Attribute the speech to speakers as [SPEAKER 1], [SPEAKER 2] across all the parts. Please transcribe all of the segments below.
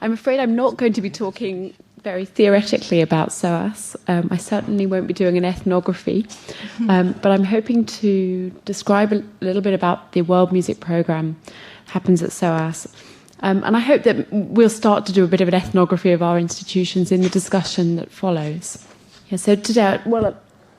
[SPEAKER 1] I'm afraid I'm not going to be talking very theoretically about SOAS. I certainly won't be doing an ethnography, but I'm hoping to describe a little bit about the World Music Programme happens at SOAS. And I hope that we'll start to do a bit of an ethnography of our institutions in the discussion that follows. Yeah, so today,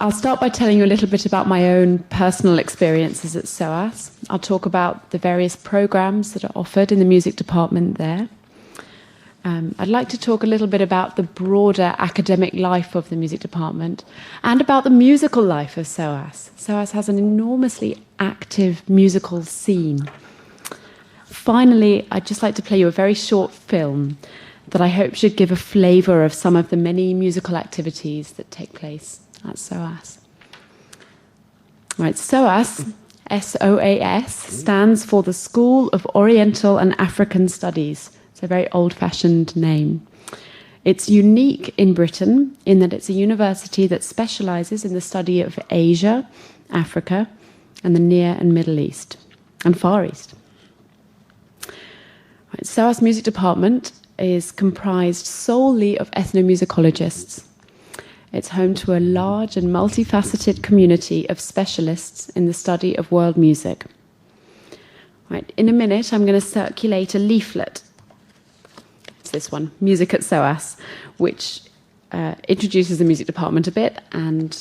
[SPEAKER 1] I'll start by telling you a little bit about my own personal experiences at SOAS. I'll talk about the various programmes that are offered in the music department there. I'd like to talk a little bit about the broader academic life of the music department and about the musical life of SOAS. SOAS has an enormously active musical scene. Finally, I'd just like to play you a very short film that I hope should give a flavour of some of the many musical activities that take place at SOAS. Right, SOAS, S-O-A-S, stands for the School of Oriental and African Studies. It's a very old-fashioned name. It's unique in Britain in that it's a university that specialises in the study of Asia, Africa, and the Near and Middle East, and Far East. Right, SOAS Music Department is comprised solely of ethnomusicologists. It's home to a large and multifaceted community of specialists in the study of world music. Right, in a minute, I'm going to circulate a leaflet. It's this one, Music at SOAS, which introduces the music department a bit, and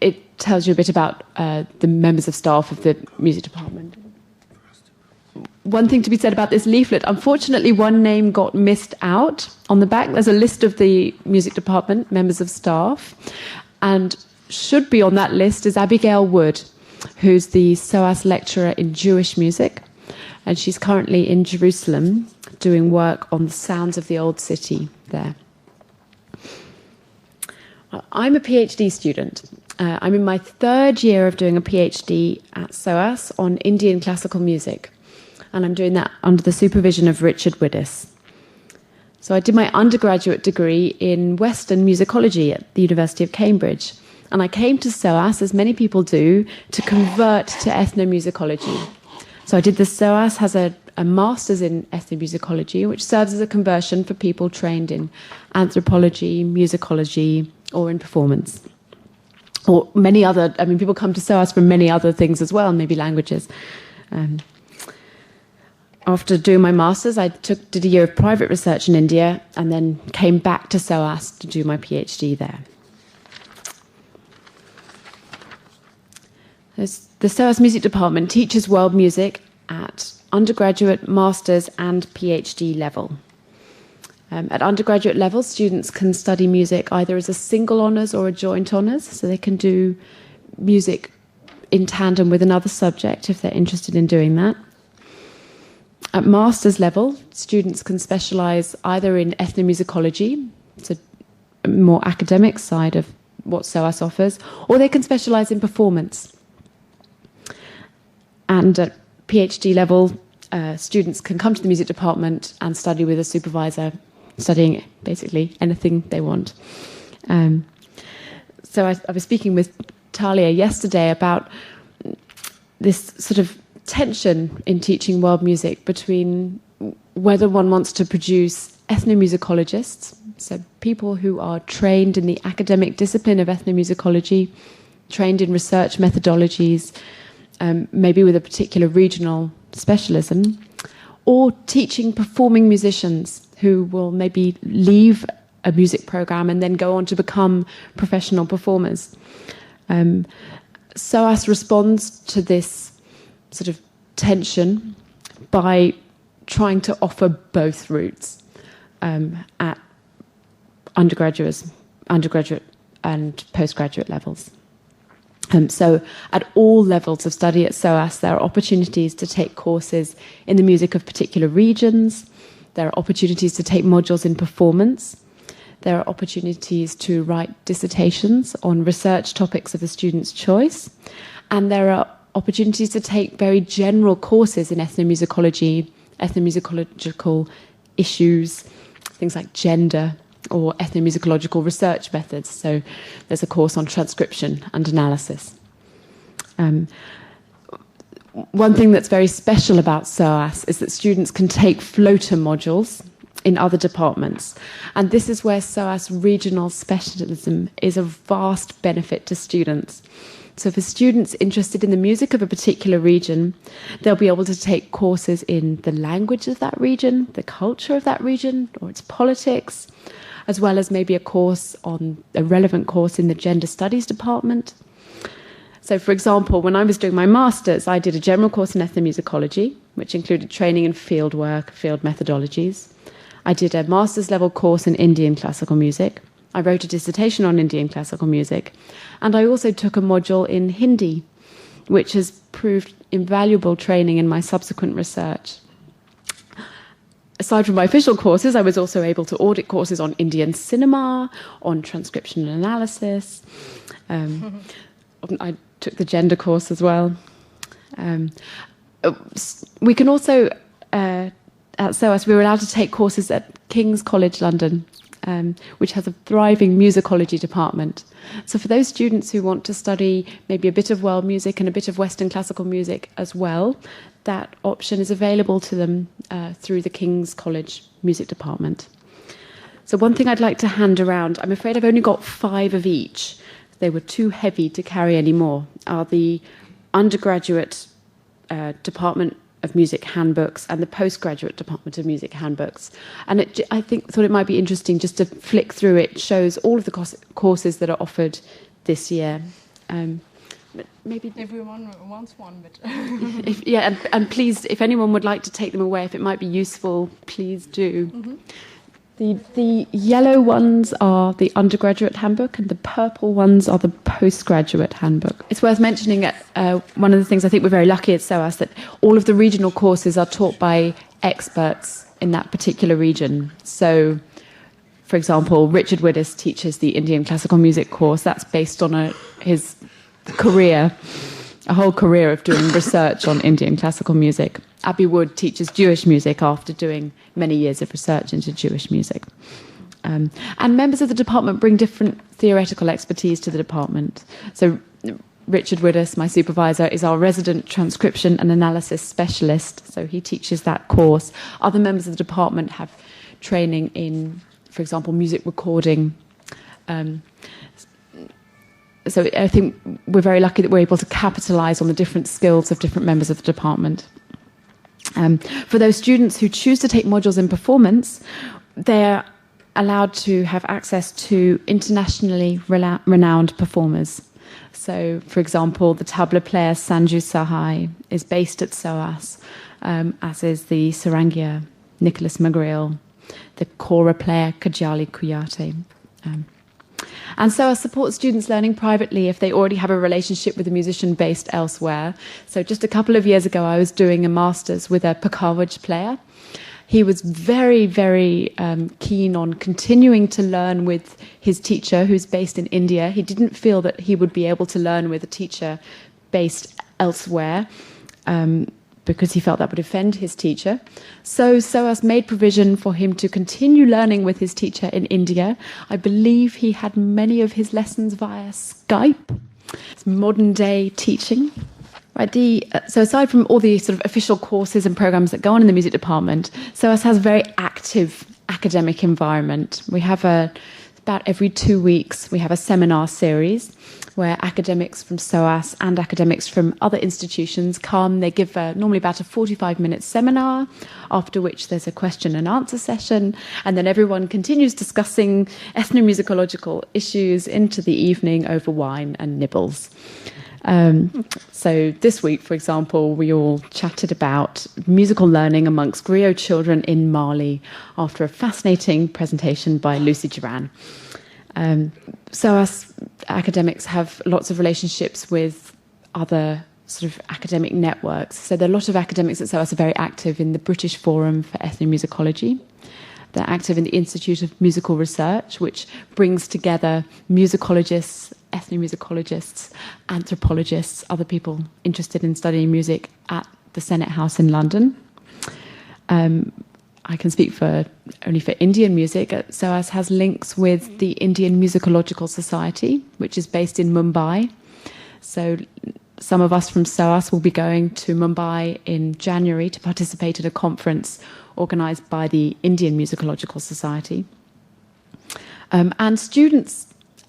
[SPEAKER 1] it tells you a bit about the members of staff of the music department. One thing to be said about this leaflet, unfortunately, one name got missed out. On the back, there's a list of the music department members of staff, and should be on that list is Abigail Wood, who's the SOAS lecturer in Jewish music, and she's currently in Jerusalem doing work on the sounds of the old city there. Well, I'm a PhD student. I'm in my third year of doing a PhD at SOAS on Indian classical music, and I'm doing that under the supervision of Richard Widdis. So I did my undergraduate degree in Western musicology at the University of Cambridge, and I came to SOAS, as many people do, to convert to ethnomusicology. So I did the SOAS has a master's in ethnomusicology, which serves as a conversion for people trained in anthropology, musicology, or in performance. Or many other, people come to SOAS from many other things as well, maybe languages. After doing my master's, I did a year of private research in India and then came back to SOAS to do my PhD there. The SOAS Music Department teaches world music at undergraduate, master's and PhD level. At undergraduate level, students can study music either as a single honours or a joint honours, so they can do music in tandem with another subject if they're interested in doing that. At master's level, students can specialise either in ethnomusicology, it's a more academic side of what SOAS offers, or they can specialise in performance. And at PhD level, students can come to the music department and study with a supervisor, studying basically anything they want. So I was speaking with Talia yesterday about this sort of tension in teaching world music between whether one wants to produce ethnomusicologists, so people who are trained in the academic discipline of ethnomusicology, trained in research methodologies, maybe with a particular regional specialism, or teaching performing musicians who will maybe leave a music program and then go on to become professional performers. SOAS responds to this sort of tension by trying to offer both routes at undergraduate and postgraduate levels. So at all levels of study at SOAS, there are opportunities to take courses in the music of particular regions. There are opportunities to take modules in performance. There are opportunities to write dissertations on research topics of the student's choice. And there are opportunities to take very general courses in ethnomusicology, ethnomusicological issues, things like gender, or ethnomusicological research methods. So there's a course on transcription and analysis. One thing that's very special about SOAS is that students can take floater modules in other departments. And this is where SOAS regional specialism is a vast benefit to students. So for students interested in the music of a particular region, they'll be able to take courses in the language of that region, the culture of that region, or its politics, as well as maybe a relevant course in the gender studies department. So for example, when I was doing my master's, I did a general course in ethnomusicology, which included training in field work, field methodologies. I did a master's level course in Indian classical music. I wrote a dissertation on Indian classical music, and I also took a module in Hindi, which has proved invaluable training in my subsequent research. Aside from my official courses, I was also able to audit courses on Indian cinema, on transcription and analysis. I took the gender course as well. We can also, at SOAS, we were allowed to take courses at King's College London, which has a thriving musicology department. So for those students who want to study maybe a bit of world music and a bit of Western classical music as well, that option is available to them through the King's College Music Department. So one thing I'd like to hand around, I'm afraid I've only got 5 of each. They were too heavy to carry anymore, are the undergraduate Department of Music handbooks and the postgraduate Department of Music handbooks. And I thought it might be interesting just to flick through it. It shows all of the courses that are offered this year. Maybe
[SPEAKER 2] everyone wants one, but
[SPEAKER 1] and please, if anyone would like to take them away, if it might be useful, please do. Mm-hmm. The yellow ones are the undergraduate handbook and the purple ones are the postgraduate handbook. It's worth mentioning that one of the things I think we're very lucky at SOAS that all of the regional courses are taught by experts in that particular region. So, for example, Richard Widdis teaches the Indian classical music course. That's based on his career, a whole career of doing research on Indian classical music. Abby Wood teaches Jewish music after doing many years of research into Jewish music. And members of the department bring different theoretical expertise to the department. So Richard Widdis, my supervisor, is our resident transcription and analysis specialist. So he teaches that course. Other members of the department have training in, for example, music recording. So I think we're very lucky that we're able to capitalise on the different skills of different members of the department. For those students who choose to take modules in performance, they're allowed to have access to internationally renowned performers. So, for example, the tabla player Sanju Sahai is based at SOAS, as is the sarangia Nicholas Magriel, the kora player Kajali Kuyate. And SOAS supports students learning privately if they already have a relationship with a musician based elsewhere. So just a couple of years ago, I was doing a master's with a Pakawaj player. He was very, very keen on continuing to learn with his teacher, who's based in India. He didn't feel that he would be able to learn with a teacher based elsewhere, because he felt that would offend his teacher. So SOAS made provision for him to continue learning with his teacher in India. I believe he had many of his lessons via Skype. It's modern day teaching. Right, so aside from all the sort of official courses and programs that go on in the music department, SOAS has a very active academic environment. We have about every 2 weeks, we have a seminar series where academics from SOAS and academics from other institutions come. They give normally about a 45-minute seminar, after which there's a question and answer session, and then everyone continues discussing ethnomusicological issues into the evening over wine and nibbles. So this week, for example, we all chatted about musical learning amongst griot children in Mali after a fascinating presentation by Lucy Duran. SOAS academics have lots of relationships with other sort of academic networks. So there are a lot of academics at SOAS are very active in the British Forum for Ethnomusicology. They're active in the Institute of Musical Research, which brings together musicologists, ethnomusicologists, anthropologists, other people interested in studying music at the Senate House in London. I can speak only for Indian music. SOAS has links with the Indian Musicological Society, which is based in Mumbai. So some of us from SOAS will be going to Mumbai in January to participate in a conference organised by the Indian Musicological Society. And students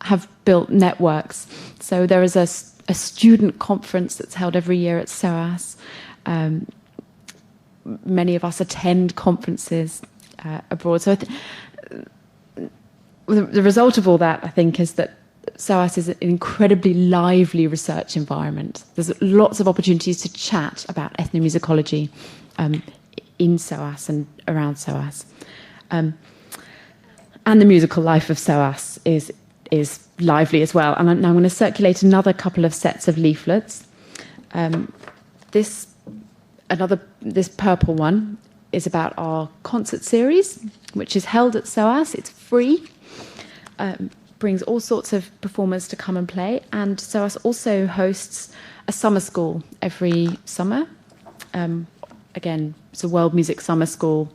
[SPEAKER 1] have built networks. So there is a student conference that's held every year at SOAS. Many of us attend conferences abroad. So the result of all that, I think, is that SOAS is an incredibly lively research environment. There's lots of opportunities to chat about ethnomusicology in SOAS and around SOAS. And the musical life of SOAS is lively as well. And now I'm going to circulate another couple of sets of leaflets. This purple one is about our concert series, which is held at SOAS. It's free. Brings all sorts of performers to come and play. And SOAS also hosts a summer school every summer. Again, it's a world music summer school.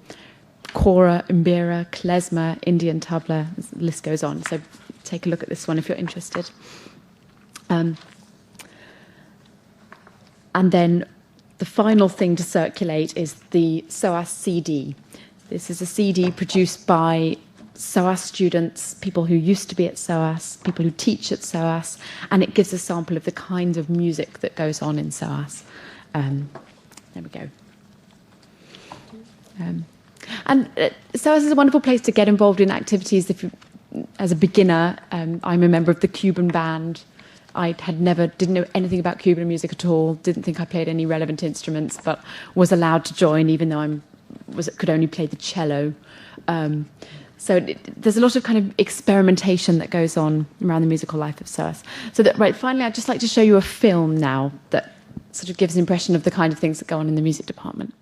[SPEAKER 1] Kora, Mbira, klezmer, Indian tabla, the list goes on. So take a look at this one if you're interested. And then the final thing to circulate is the SOAS CD. This is a CD produced by SOAS students, people who used to be at SOAS, people who teach at SOAS, and it gives a sample of the kind of music that goes on in SOAS. There we go. And SOAS is a wonderful place to get involved in activities. As a beginner, I'm a member of the Cuban band. I didn't know anything about Cuban music at all, didn't think I played any relevant instruments, but was allowed to join even though could only play the cello. So there's a lot of kind of experimentation that goes on around the musical life of SOAS. Finally, I'd just like to show you a film now that sort of gives an impression of the kind of things that go on in the music department.